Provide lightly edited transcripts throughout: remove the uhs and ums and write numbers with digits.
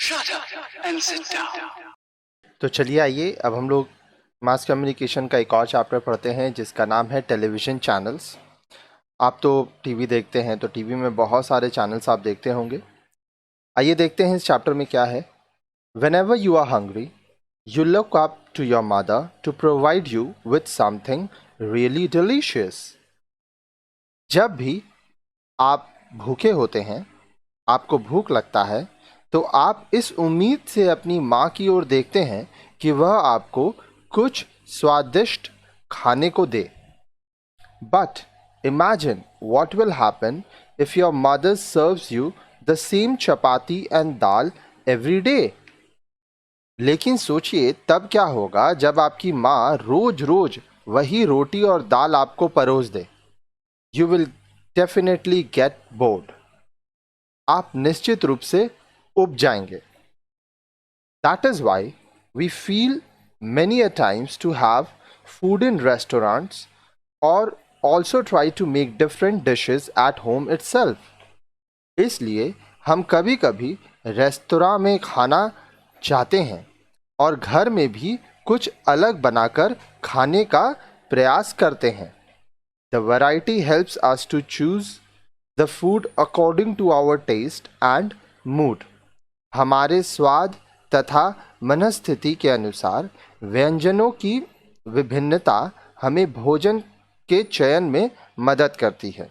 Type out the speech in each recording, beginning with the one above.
Shut up and sit down. तो चलिए आइए अब हम लोग मास कम्युनिकेशन का एक और चैप्टर पढ़ते हैं जिसका नाम है टेलीविज़न चैनल्स। आप तो टीवी देखते हैं तो टीवी में बहुत सारे चैनल्स आप देखते होंगे। आइए देखते हैं इस चैप्टर में क्या है। Whenever you are hungry, you look up to your mother to provide you with something really delicious. जब भी आप भूखे होते हैं, आपको भूख लगता है, तो आप इस उम्मीद से अपनी माँ की ओर देखते हैं कि वह आपको कुछ स्वादिष्ट खाने को दे। But imagine what will happen if your mother serves you the same chapati and dal every day. लेकिन सोचिए तब क्या होगा जब आपकी माँ रोज रोज वही रोटी और दाल आपको परोस दे। You will definitely get bored. आप निश्चित रूप से उब जाएंगे। That is why we feel many a times to have food in restaurants or also try to make different dishes at home itself. इसलिए हम कभी कभी रेस्तोरां में खाना चाहते हैं और घर में भी कुछ अलग बनाकर खाने का प्रयास करते हैं। The variety helps us to choose the food according to our taste and mood. हमारे स्वाद तथा मनस्थिति के अनुसार व्यंजनों की विभिन्नता हमें भोजन के चयन में मदद करती है।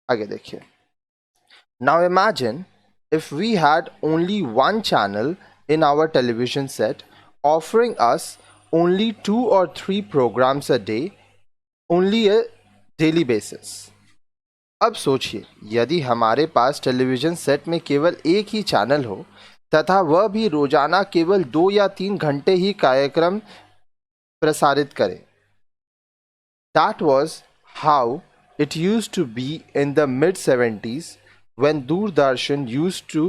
आगे देखिए। Now imagine if we had only one channel in our television set offering us only 2 or 3 programs a day, only a daily basis. अब सोचिए यदि हमारे पास टेलीविज़न सेट में केवल एक ही चैनल हो तथा वह भी रोजाना केवल 2 या 3 घंटे ही कार्यक्रम प्रसारित करे। That was how it used to be in the mid-70s when Doordarshan used to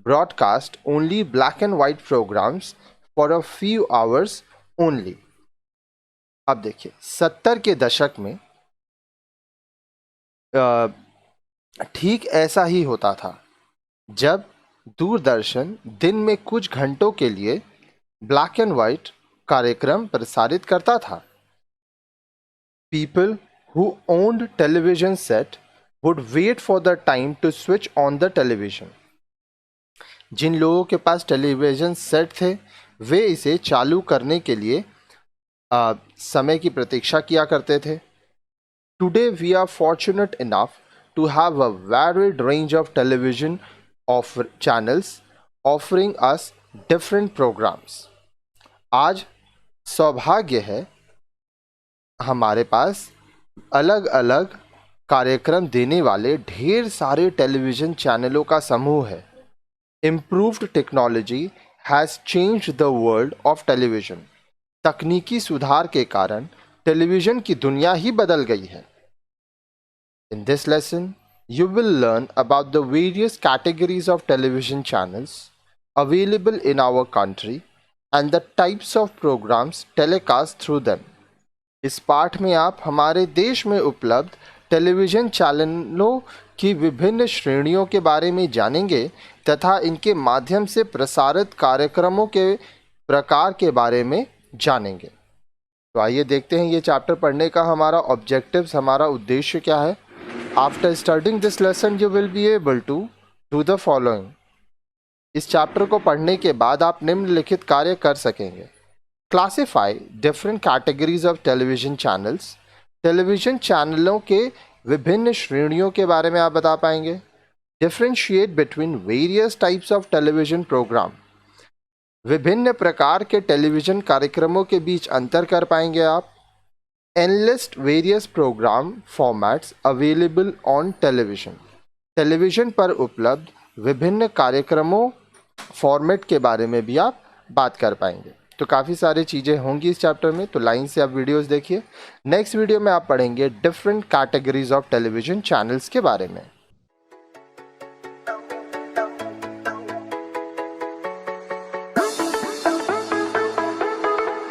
broadcast only black and white programs for a few hours only. अब देखिए 70 के दशक में ठीक ऐसा ही होता था जब दूरदर्शन दिन में कुछ घंटों के लिए ब्लैक एंड वाइट कार्यक्रम प्रसारित करता था। People who owned television set would wait for the time to switch on the television. जिन लोगों के पास टेलीविज़न सेट थे वे इसे चालू करने के लिए समय की प्रतीक्षा किया करते थे। Today we are fortunate enough to have a varied range of television channels offering us different programs. आज सौभाग्य है हमारे पास अलग अलग कार्यक्रम देने वाले ढेर सारे टेलीविज़न चैनलों का समूह है। Improved technology has changed the world of television. तकनीकी सुधार के कारण टेलीविज़न की दुनिया ही बदल गई है। In this lesson, you will learn about the various categories of television channels available in our country and the types of programs telecast through them. इस पाठ में आप हमारे देश में उपलब्ध टेलीविज़न चैनलों की विभिन्न श्रेणियों के बारे में जानेंगे तथा इनके माध्यम से प्रसारित कार्यक्रमों के प्रकार के बारे में जानेंगे। तो आइए देखते हैं ये चैप्टर पढ़ने का हमारा ऑब्जेक्टिव्स, हमारा उद्देश्य क्या है। After studying this lesson you will be able to do the following. इस चैप्टर को पढ़ने के बाद आप निम्नलिखित कार्य कर सकेंगे। Classify different categories of television channels. Television चैनलों के विभिन्न श्रेणियों के बारे में आप बता पाएंगे। Differentiate between various types of television program. विभिन्न प्रकार के टेलीविज़न कार्यक्रमों के बीच अंतर कर पाएंगे आप। Enlist various program formats available on television. Television पर उपलब्ध विभिन्न कार्यक्रमों फॉर्मेट के बारे में भी आप बात कर पाएंगे। तो काफ़ी सारी चीज़ें होंगी इस चैप्टर में, तो लाइन से आप वीडियोस देखिए। नेक्स्ट वीडियो में आप पढ़ेंगे different categories of television channels के बारे में।